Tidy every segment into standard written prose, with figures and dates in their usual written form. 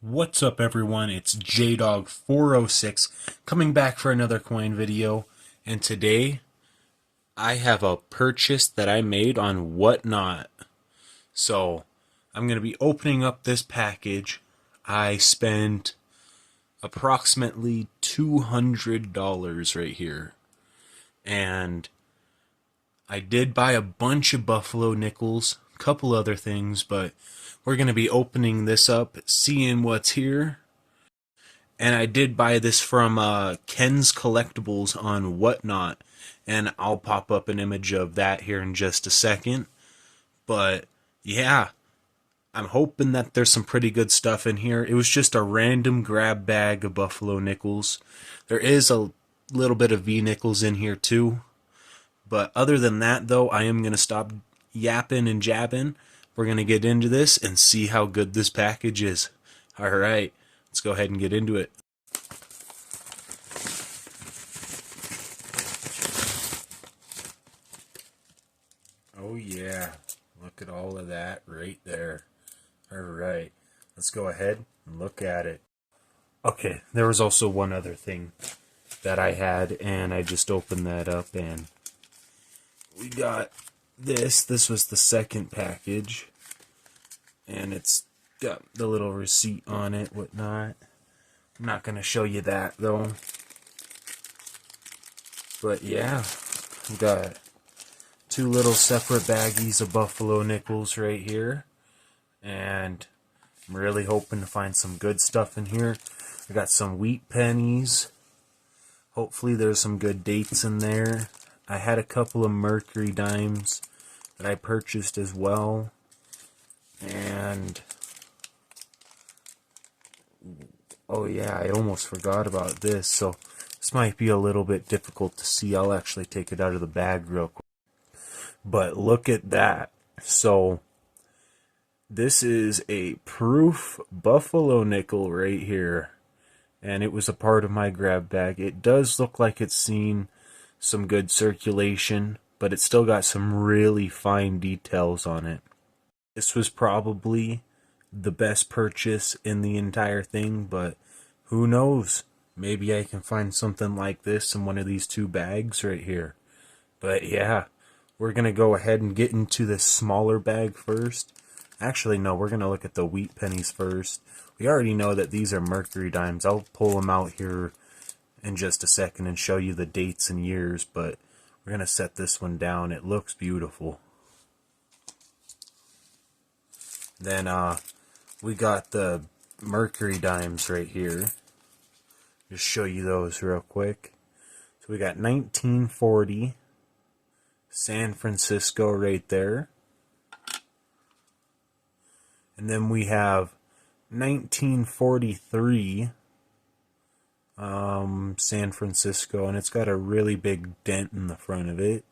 What's up everyone, it's JDog406 coming back for another coin video, and today I have a purchase that I made on WhatNot. So I'm going to be opening up this package. I spent approximately $200 right here, and I did buy a bunch of Buffalo nickels, a couple other things, but we're going to be opening this up, seeing what's here. And I did buy this from KensCollectables on WhatNot, and I'll pop up an image of that here in just a second. But yeah, I'm hoping that there's some pretty good stuff in here. It was just a random grab bag of Buffalo nickels. There is a little bit of V nickels in here too. But other than that, though, I am going to stop yapping and jabbing. We're going to get into this and see how good this package is. Alright, let's go ahead and get into it. Oh yeah, look at all of that right there. Alright, let's go ahead and look at it. Okay, there was also one other thing that I had, and I just opened that up, and we got this. This was the second package, and it's got the little receipt on it, whatnot. I'm not going to show you that, though. But yeah, we got two little separate baggies of Buffalo nickels right here, and I'm really hoping to find some good stuff in here. I got some wheat pennies. Hopefully there's some good dates in there. I had a couple of mercury dimes that I purchased as well, and oh yeah, I almost forgot about this, so this might be a little bit difficult to see. I'll actually take it out of the bag real quick. But look at that. So this is a proof Buffalo nickel right here, and it was a part of my grab bag. It does look like it's seen some good circulation, but it's still got some really fine details on it. This was probably the best purchase in the entire thing, but who knows? Maybe I can find something like this in one of these two bags right here. But yeah, we're going to go ahead and get into this smaller bag first. Actually, no, we're going to look at the wheat pennies first. We already know that these are mercury dimes. I'll pull them out here in just a second and show you the dates and years, but we're going to set this one down. It looks beautiful. Then we got the mercury dimes right here. Just show you those real quick. So we got 1940 San Francisco right there. And then we have 1943 San Francisco, and it's got a really big dent in the front of it.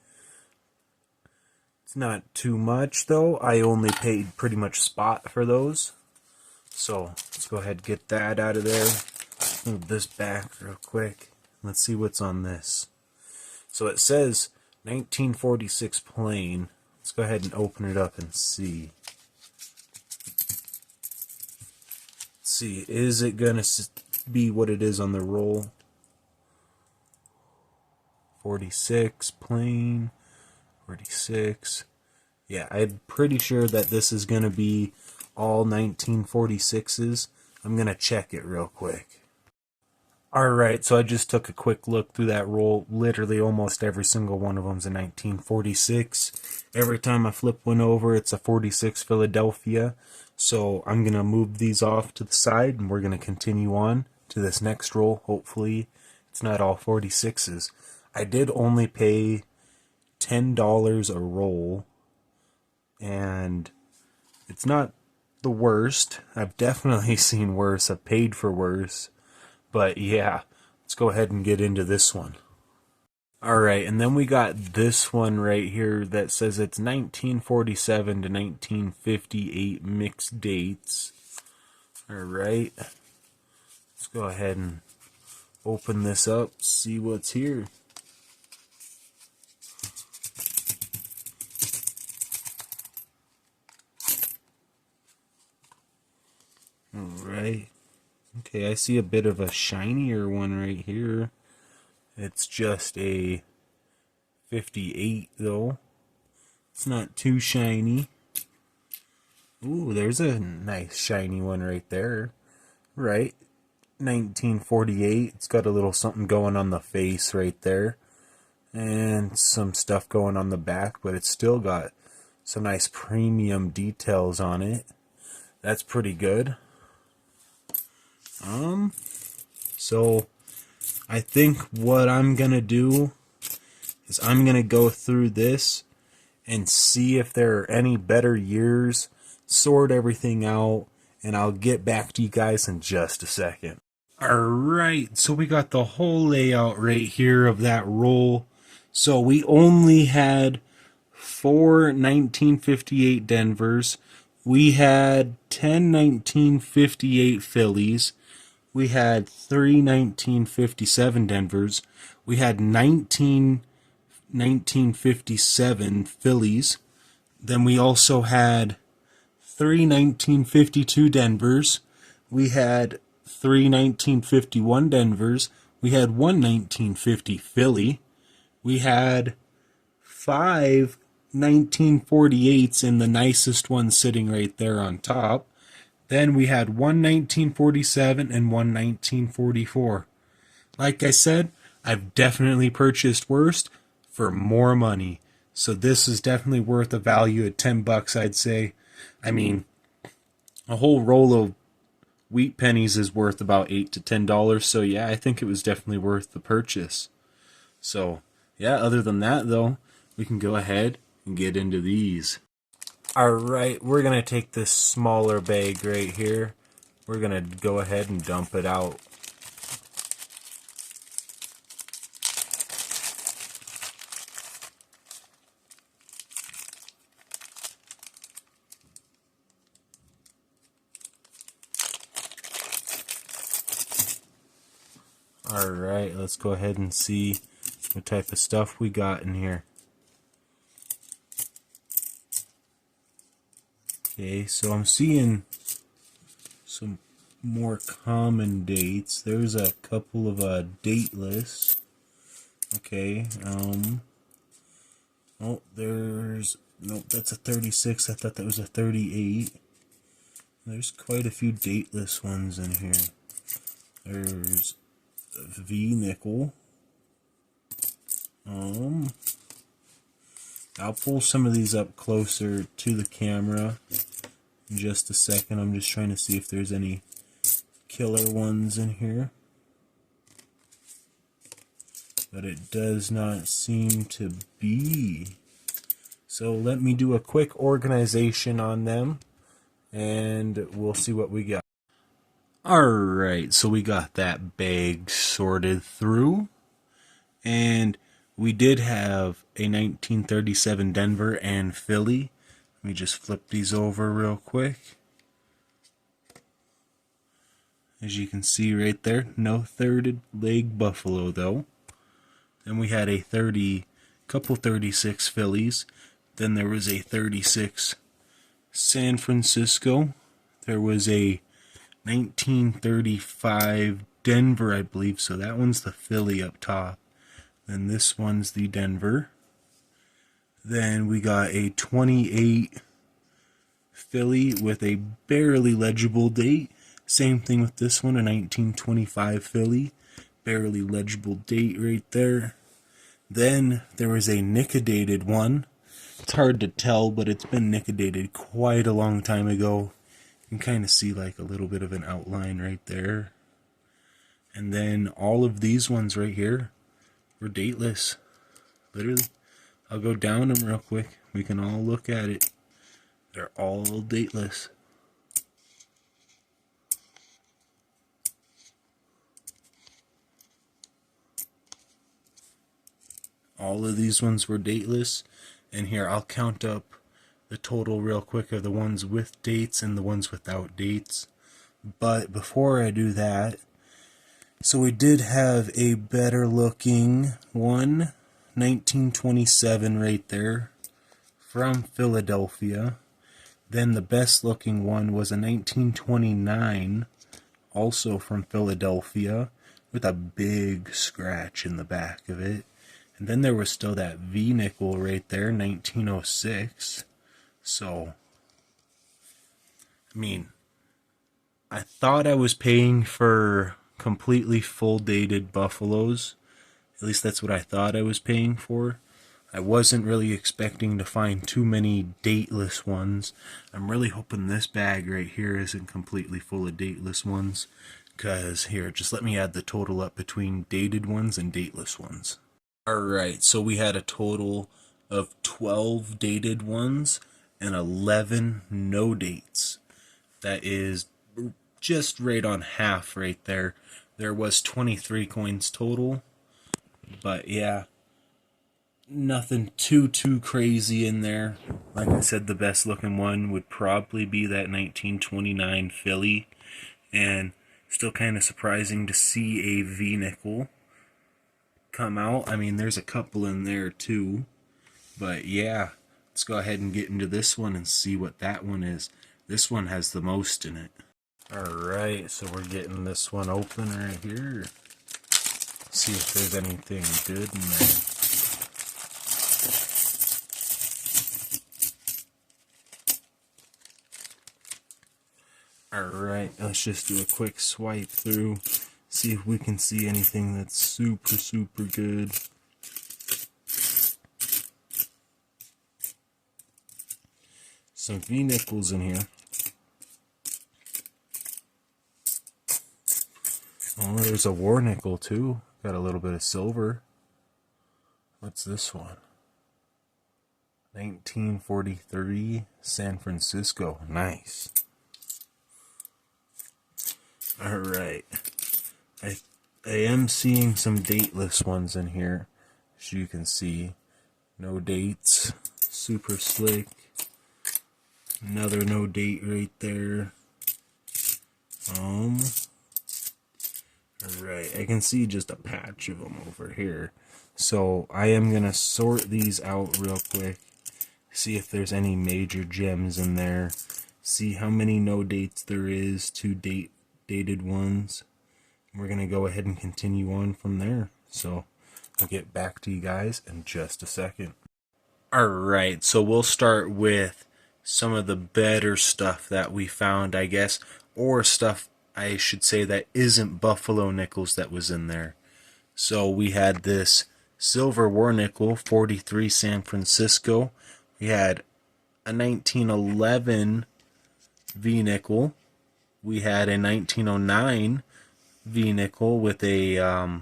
It's not too much though. I only paid pretty much spot for those. So let's go ahead and get that out of there. Move this back real quick. Let's see what's on this. So it says 1946 plain. Let's go ahead and open it up and see. Let's see, is it gonna be what it is on the roll? 46 plain. 46. Yeah, I'm pretty sure that this is gonna be all 1946s. I'm gonna check it real quick. Alright, so I just took a quick look through that roll. Literally almost every single one of them's a 1946. Every time I flip one over, it's a 46 Philadelphia. So I'm going to move these off to the side, and we're going to continue on to this next roll. Hopefully it's not all 46s. I did only pay $10 a roll, and it's not the worst. I've definitely seen worse. I've paid for worse. But yeah, let's go ahead and get into this one. Alright, and then we got this one right here that says it's 1947 to 1958 mixed dates. Alright, let's go ahead and open this up, see what's here. Alright. Okay, I see a bit of a shinier one right here. It's just a 58 though. It's not too shiny. Ooh, there's a nice shiny one right there. Right. 1948. It's got a little something going on the face right there. And some stuff going on the back, but it's still got some nice premium details on it. That's pretty good. So I think what I'm gonna do is I'm gonna go through this and see if there are any better years, sort everything out, and I'll get back to you guys in just a second. Alright, so we got the whole layout right here of that roll. So we only had 4 1958 Denvers. We had 10 1958 Phillies. We had 3 1957 Denvers. We had 19 1957 Phillies. Then we also had 3 1952 Denvers. We had 3 1951 Denvers. We had 1 1950 Philly. We had 5 1948s, and the nicest one sitting right there on top. Then we had 1 1947 and 1 1944. Like I said, I've definitely purchased worse for more money. So this is definitely worth a value at $10, I'd say. I mean, a whole roll of wheat pennies is worth about $8 to $10. So yeah, I think it was definitely worth the purchase. So yeah, other than that though, we can go ahead and get into these. Alright, we're going to take this smaller bag right here. We're going to go ahead and dump it out. Alright, let's go ahead and see what type of stuff we got in here. Okay, so I'm seeing some more common dates. There's a couple of date lists. Okay, oh, nope, that's a 36. I thought that was a 38. There's quite a few dateless ones in here. There's a V nickel. I'll pull some of these up closer to the camera in just a second. I'm just trying to see if there's any killer ones in here. But it does not seem to be. So let me do a quick organization on them and we'll see what we got. Alright, so we got that bag sorted through. And we did have a 1937 Denver and Philly. Let me just flip these over real quick. As you can see right there, no third leg buffalo though. Then we had a couple 36 Phillies. Then there was a 36 San Francisco. There was a 1935 Denver, I believe. So that one's the Philly up top. Then this one's the Denver. Then we got a 28 Philly with a barely legible date. Same thing with this one, a 1925 Philly. Barely legible date right there. Then there was a nickedated one. It's hard to tell, but it's been nickedated quite a long time ago. You can kind of see like a little bit of an outline right there. And then all of these ones right here were dateless. Literally. I'll go down them real quick. We can all look at it. They're all dateless. All of these ones were dateless. And here, I'll count up the total real quick of the ones with dates and the ones without dates. But before I do that, so we did have a better looking one, 1927 right there, from Philadelphia. Then the best looking one was a 1929, also from Philadelphia with a big scratch in the back of it. And then there was still that V nickel right there, 1906. So, I mean, I thought I was paying for completely full dated buffaloes. At least that's what I thought I was paying for. I wasn't really expecting to find too many dateless ones. I'm really hoping this bag right here isn't completely full of dateless ones. Because here, just let me add the total up between dated ones and dateless ones. Alright, so we had a total of 12 dated ones and 11 no dates. That is just right on half right there. There was 23 coins total. But yeah, nothing too crazy in there. Like I said, the best looking one would probably be that 1929 Philly. And still kind of surprising to see a V-nickel come out. I mean, there's a couple in there too. But yeah, let's go ahead and get into this one and see what that one is. This one has the most in it. Alright, so we're getting this one open right here. See if there's anything good in there. Alright, let's just do a quick swipe through. See if we can see anything that's super good. Some V-nickels in here. Oh, there's a war nickel too. Got a little bit of silver. What's this one? 1943 San Francisco. Nice. Alright. I am seeing some dateless ones in here. As you can see. No dates. Super slick. Another no date right there. Alright, I can see just a patch of them over here. So I am going to sort these out real quick. See if there's any major gems in there. See how many no dates there is, two dated ones. We're going to go ahead and continue on from there. So I'll get back to you guys in just a second. Alright, so we'll start with some of the better stuff that we found, I guess, or stuff I should say that isn't buffalo nickels that was in there. So we had this silver war nickel, 43 San Francisco. We had a 1911 V nickel. We had a 1909 V nickel with a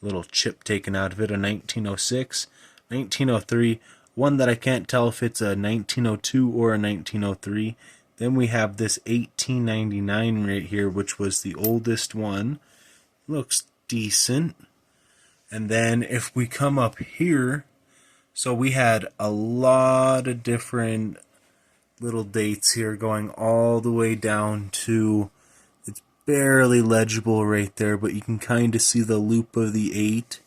little chip taken out of it, a 1906, 1903, one that I can't tell if it's a 1902 or a 1903. Then we have this 1899 right here, which was the oldest one. Looks decent. And then if we come up here, so we had a lot of different little dates here going all the way down to, it's barely legible right there, but you can kind of see the loop of the 8.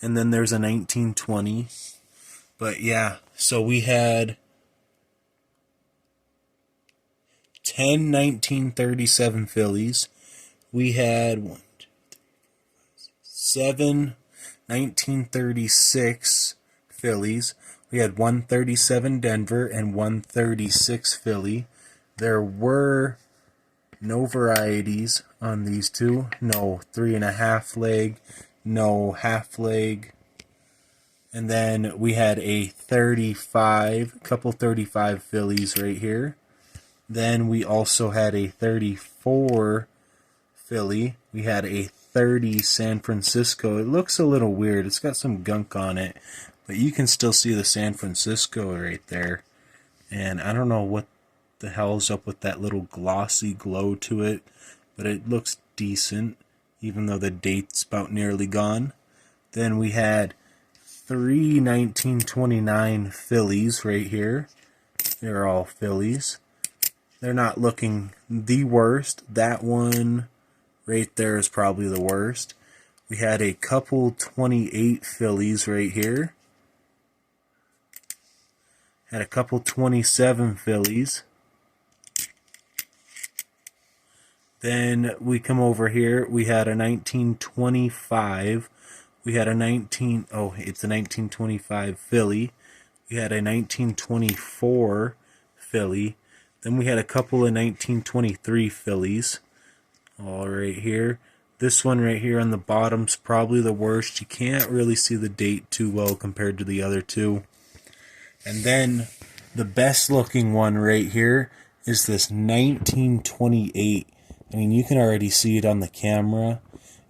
And then there's a 1920. But yeah, so we had 10 1937 Phillies. We had 7 1936 Phillies. We had 137 Denver and 136 Philly. There were no varieties on these two. No 3.5 leg, no half leg. And then we had a 35, couple 35 Phillies right here. Then we also had a 34 Philly. We had a 30 San Francisco. It looks a little weird. It's got some gunk on it. But you can still see the San Francisco right there. And I don't know what the hell's up with that little glossy glow to it. But it looks decent, even though the date's about nearly gone. Then we had 3 1929 Phillies right here. They're all Phillies. They're not looking the worst. That one right there is probably the worst. We had a couple 28 Phillies right here. Had a couple 27 Phillies. Then we come over here, we had a 1925, we had a it's a 1925 Philly, we had a 1924 Philly, then we had a couple of 1923 Phillies, all right here. This one right here on the bottom's probably the worst. You can't really see the date too well compared to the other two. And then the best looking one right here is this 1928. I mean, you can already see it on the camera.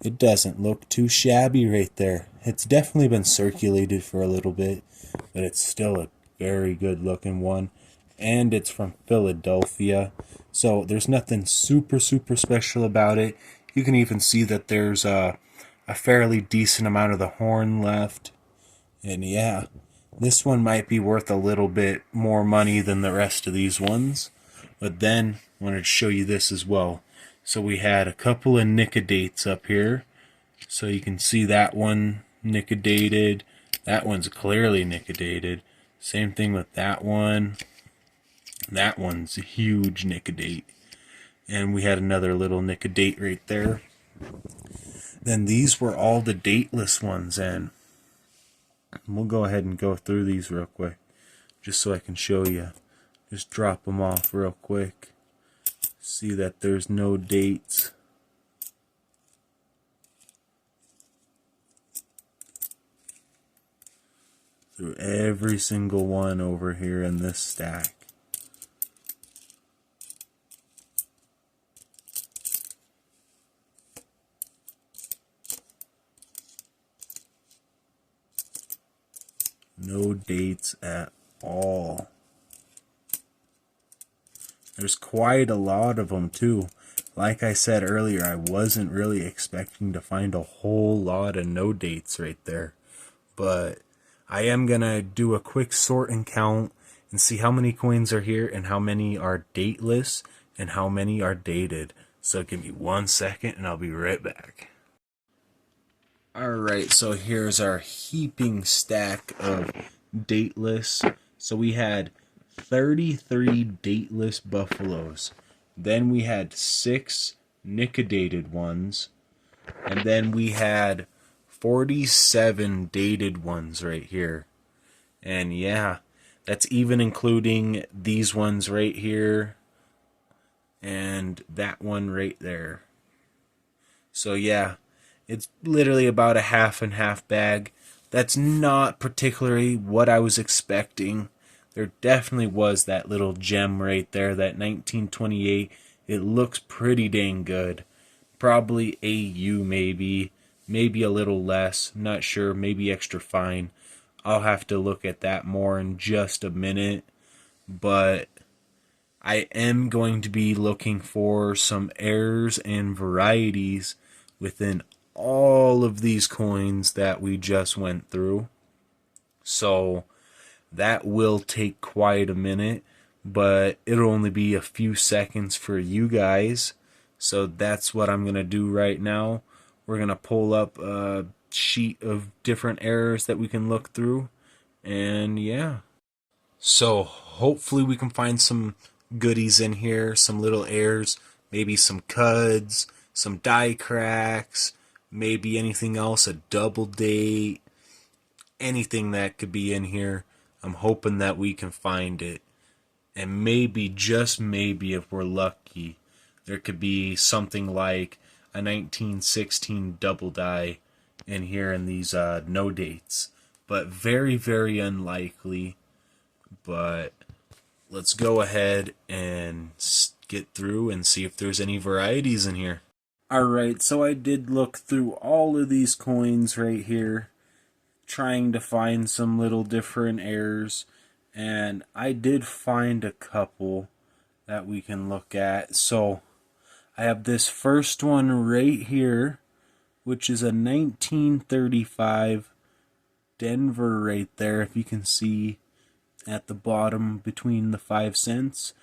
It doesn't look too shabby right there. It's definitely been circulated for a little bit, but it's still a very good looking one. And it's from Philadelphia. So there's nothing super special about it. You can even see that there's a fairly decent amount of the horn left. And yeah, this one might be worth a little bit more money than the rest of these ones. But then I wanted to show you this as well. So we had a couple of Nickodates up here. So you can see that one Nickodated. That one's clearly Nickodated. Same thing with that one. That one's a huge Nickadate. And we had another little Nickadate right there. Then these were all the dateless ones, and we'll go ahead and go through these real quick, just so I can show you. Just drop them off real quick. See that there's no dates. Through every single one over here in this stack. No dates at all. There's quite a lot of them too. Like I said earlier, I wasn't really expecting to find a whole lot of no dates right there. But I am going to do a quick sort and count and see how many coins are here and how many are dateless and how many are dated. So give me 1 second and I'll be right back. Alright, so here's our heaping stack of dateless. So we had 33 dateless buffaloes. Then we had 6 Nickodated ones. And then we had 47 dated ones right here. And yeah, that's even including these ones right here. And that one right there. So yeah. It's literally about a half and half bag. That's not particularly what I was expecting. There definitely was that little gem right there, that 1928. It looks pretty dang good. Probably AU maybe. Maybe a little less. Not sure. Maybe extra fine. I'll have to look at that more in just a minute. But I am going to be looking for some errors and varieties within all of these coins that we just went through. So that will take quite a minute, but it'll only be a few seconds for you guys. So that's what I'm going to do right now. We're going to pull up a sheet of different errors that we can look through. And yeah. So hopefully we can find some goodies in here, some little errors, maybe some cuds, some die cracks, maybe anything else, a double date, anything that could be in here. I'm hoping that we can find it. And maybe, just maybe, if we're lucky, there could be something like a 1916 double die in here in these no dates. But very, very unlikely. But let's go ahead and get through and see if there's any varieties in here. Alright, so I did look through all of these coins right here, trying to find some little different errors, and I did find a couple that we can look at. So I have this first one right here, which is a 1935 Denver right there, if you can see at the bottom between the 5 cents.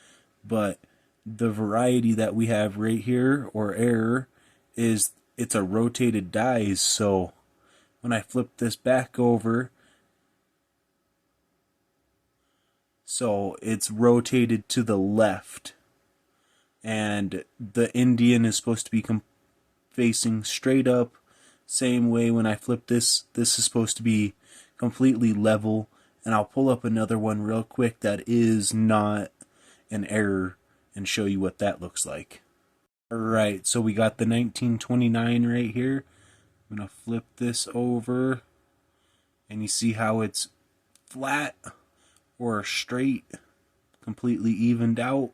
But the variety that we have right here, or error, is it's a rotated dies. So when I flip this back over, so it's rotated to the left. and the Indian is supposed to be facing straight up. Same way when I flip this, this is supposed to be completely level. And I'll pull up another one real quick that is not an error and show you what that looks like. Alright, so we got the 1929 right here. I'm going to flip this over, and you see how it's flat or straight, completely evened out.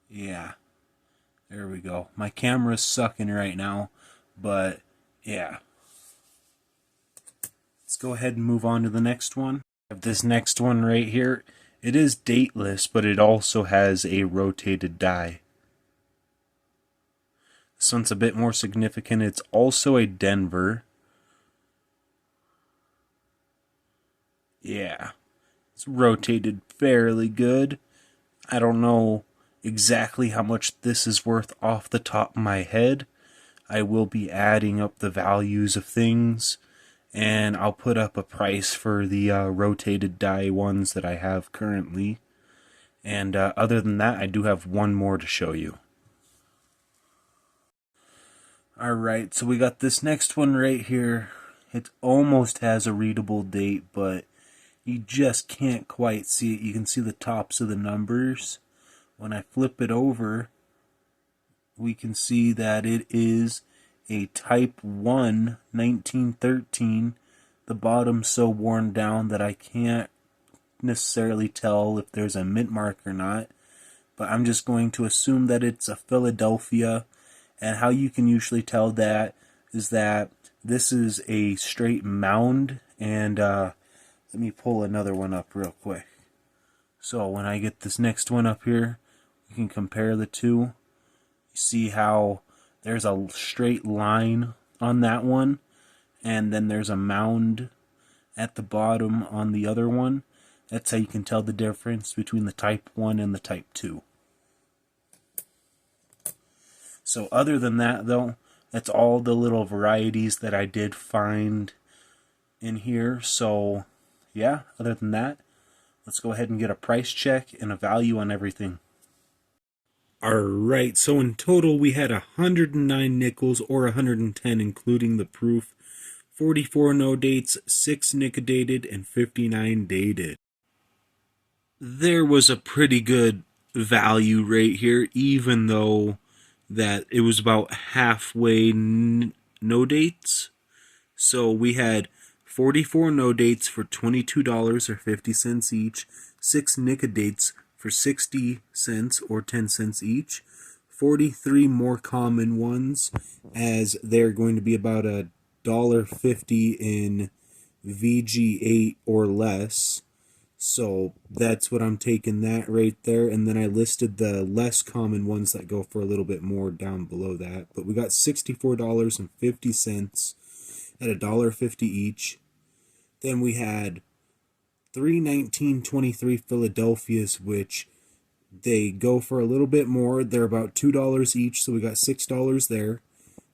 Yeah, there we go. My camera's sucking right now, but yeah. Let's go ahead and move on to the next one. I have this next one right here. It is dateless, but it also has a rotated die. This one's a bit more significant. It's also a Denver. Yeah, it's rotated fairly good. I don't know exactly how much this is worth off the top of my head. I will be adding up the values of things, and I'll put up a price for the rotated die ones that I have currently. And other than that, I do have one more to show you. Alright, so we got this next one right here. It almost has a readable date, but you just can't quite see it. You can see the tops of the numbers. When I flip it over, we can see that it is a Type 1 1913. The bottom's so worn down that I can't necessarily tell if there's a mint mark or not. But I'm just going to assume that it's a Philadelphia. And how you can usually tell that is that this is a straight mound. And let me pull another one up real quick. So when I get this next one up here, we can compare the two. You see how there's a straight line on that one, and then there's a mound at the bottom on the other one. That's how you can tell the difference between the Type 1 and the Type 2. So other than that, though, that's all the little varieties that I did find in here. So yeah, other than that, let's go ahead and get a price check and a value on everything. Alright, so in total we had 109 nickels, or 110 including the proof, 44 no dates, 6 nickel-dated, and 59 dated. There was a pretty good value right here, even though that it was about halfway no dates. So we had 44 no dates for $22 or 50 cents each, 6 nickel dates for 60 cents or 10 cents each, 43 more common ones, as they're going to be about $1.50 in VG8 or less. So that's what I'm taking that right there. And then I listed the less common ones that go for a little bit more down below that. But we got $64.50 at $1.50 each. Then we had 3 1923 Philadelphias, which they go for a little bit more. They're about $2 each, so we got $6 there.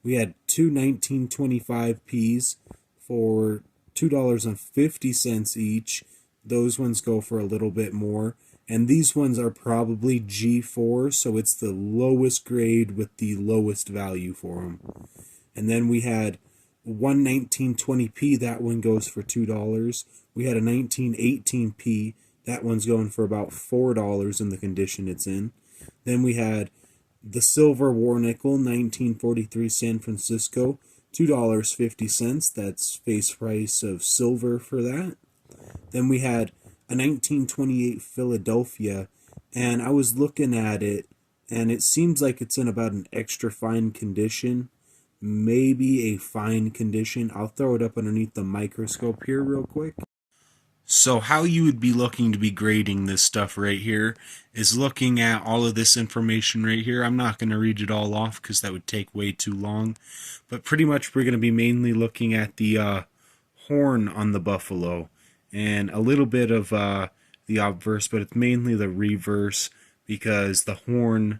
We had 2 1925 Ps for $2.50 each. Those ones go for a little bit more. And these ones are probably G4, so it's the lowest grade with the lowest value for them. And then we had 1 1920p, that one goes for $2. We had a 1918p, that one's going for about $4 in the condition it's in. Then we had the silver war nickel, 1943 San Francisco, $2.50. That's face price of silver for that. Then we had a 1928 Philadelphia, and I was looking at it, and it seems like it's in about an extra fine condition. Maybe a fine condition. I'll throw it up underneath the microscope here real quick. So how you would be looking to be grading this stuff right here is looking at all of this information right here. I'm not going to read it all off because that would take way too long. But pretty much we're going to be mainly looking at the horn on the buffalo and a little bit of the obverse, but it's mainly the reverse because the horn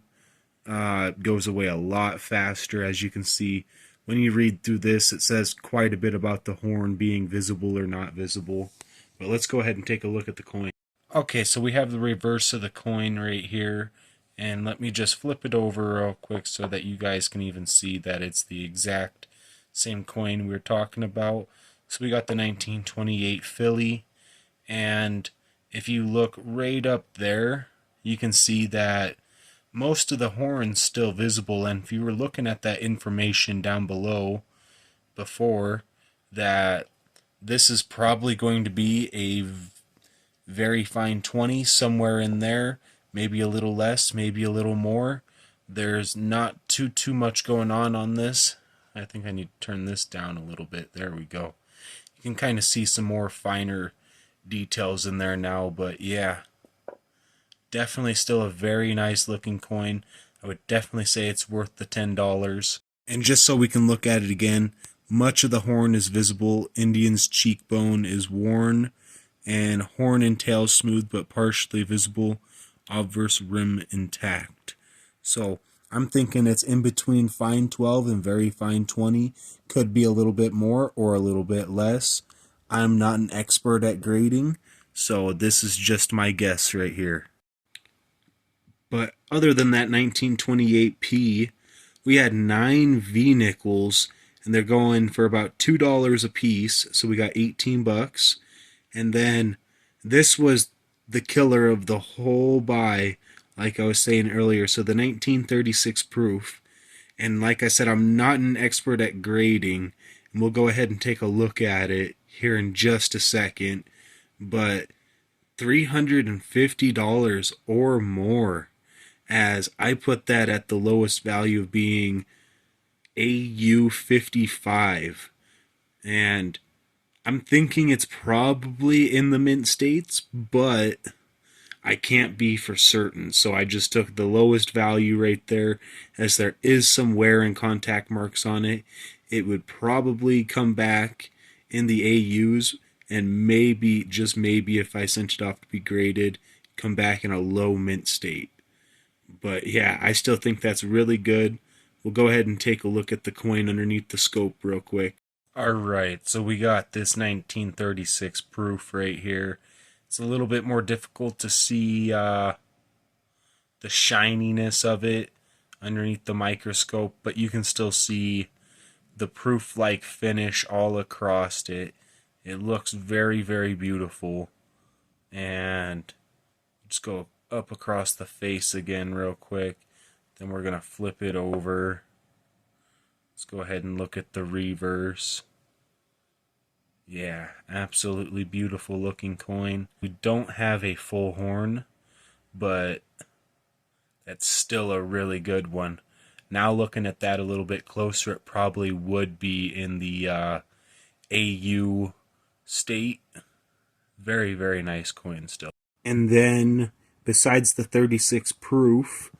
goes away a lot faster. As you can see, when you read through this, it says quite a bit about the horn being visible or not visible. But let's go ahead and take a look at the coin. Okay, so we have the reverse of the coin right here, And let me just flip it over real quick so that you guys can even see that it's the exact same coin we're talking about. So we got the 1928 Philly, and if you look right up there, you can see that most of the horn's still visible. And if you were looking at that information down below before, that this is probably going to be a very fine 20, somewhere in there, maybe a little less, maybe a little more. There's not too much going on this. I think I need to turn this down a little bit. There we go. You can kind of see some more finer details in there now, but yeah, definitely still a very nice looking coin. I would definitely say it's worth the $10. And just so we can look at it again, much of the horn is visible. Indian's cheekbone is worn, and horn and tail smooth but partially visible. Obverse rim intact. So I'm thinking it's in between fine 12 and very fine 20. Could be a little bit more or a little bit less. I'm not an expert at grading, so this is just my guess right here. But other than that 1928p, we had 9 V-nickels, and they're going for about $2 a piece, so we got 18 bucks. And then this was the killer of the whole buy, like I was saying earlier. So the 1936 proof, and like I said, I'm not an expert at grading, and we'll go ahead and take a look at it here in just a second, but $350 or more, as I put that at the lowest value of being AU 55, and I'm thinking it's probably in the mint states, but I can't be for certain, so I just took the lowest value right there, as there is some wear and contact marks on it. It would probably come back in the AUs, and maybe, just maybe, if I sent it off to be graded, come back in a low mint state. But yeah, I still think that's really good. We'll go ahead and take a look at the coin underneath the scope real quick. Alright, so we got this 1936 proof right here. It's a little bit more difficult to see the shininess of it underneath the microscope, but you can still see the proof-like finish all across it. It looks very, very beautiful. And just go up across the face again real quick. Then we're going to flip it over. Let's go ahead and look at the reverse. Yeah, absolutely beautiful looking coin. We don't have a full horn, but that's still a really good one. Now looking at that a little bit closer, it probably would be in the AU state. Very, very nice coin still. And then, besides the 36 proof,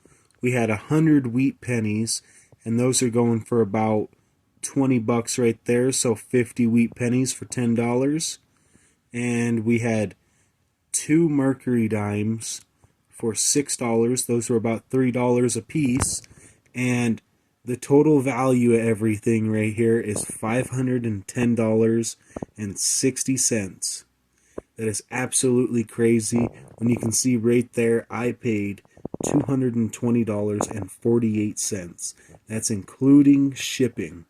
we had 100 wheat pennies, and those are going for about 20 bucks right there, so 50 wheat pennies for $10. And we had 2 mercury dimes for $6. Those were about $3 a piece, and the total value of everything right here is $510.60. That is absolutely crazy. When you can see right there, I paid $220.48. That's including shipping.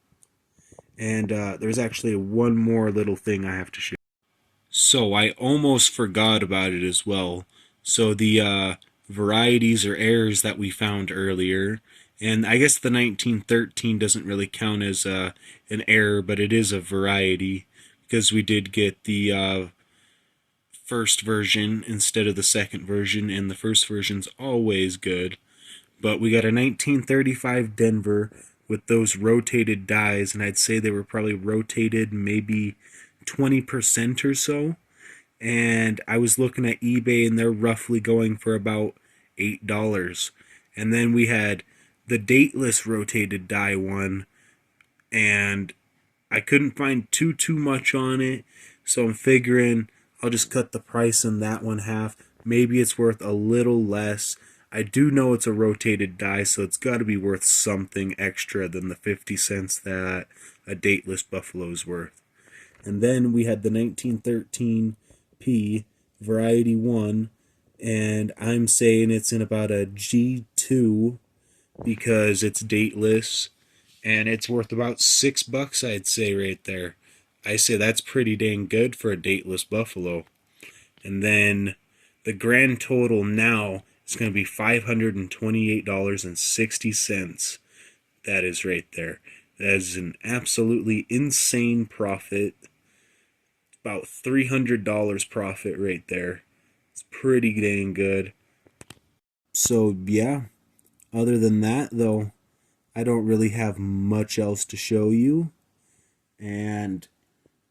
And there's actually one more little thing I have to share. So I almost forgot about it as well. So the varieties or errors that we found earlier, and I guess the 1913 doesn't really count as an error, but it is a variety, because we did get the first version instead of the second version, and the first version's always good. But we got a 1935 Denver with those rotated dies, and I'd say they were probably rotated maybe 20% or so. And I was looking at eBay, and they're roughly going for about $8. And then we had the dateless rotated die one, and I couldn't find too much on it, so I'm figuring I'll just cut the price in that one half. Maybe it's worth a little less. I do know it's a rotated die, so it's got to be worth something extra than the 50 cents that a dateless buffalo is worth. And then we had the 1913 P Variety 1, and I'm saying it's in about a G2 because it's dateless, and it's worth about $6, I'd say, right there. I say that's pretty dang good for a dateless buffalo. And then the grand total now is going to be $528.60. That is right there. That is an absolutely insane profit. About $300 profit right there. It's pretty dang good. So, yeah, other than that, though, I don't really have much else to show you. And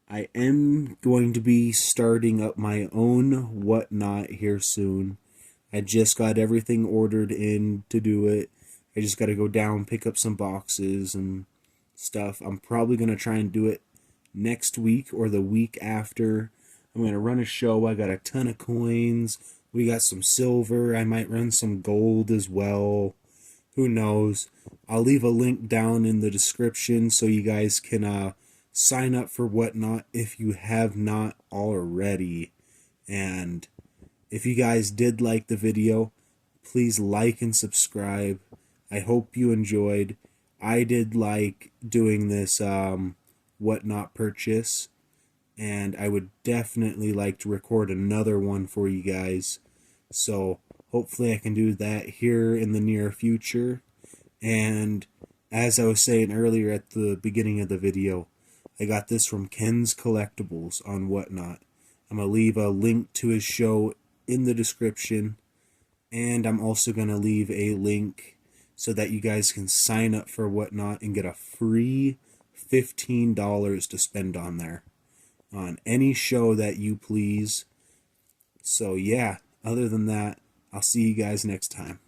I am going to be starting up my own WhatNot here soon. I just got everything ordered in to do it. I just got to go down, pick up some boxes and stuff. I'm probably going to try and do it next week or the week after. I'm going to run a show. I got a ton of coins. We got some silver. I might run some gold as well. Who knows? I'll leave a link down in the description so you guys can sign up for WhatNot if you have not already. And if you guys did like the video, please like and subscribe. I hope you enjoyed. I did like doing this WhatNot purchase, and I would definitely like to record another one for you guys. So hopefully I can do that here in the near future. And as I was saying earlier at the beginning of the video, I got this from KensCollectables on WhatNot. I'm going to leave a link to his show in the description, and I'm also going to leave a link so that you guys can sign up for WhatNot and get a free $15 to spend on there on any show that you please. So yeah, other than that, I'll see you guys next time.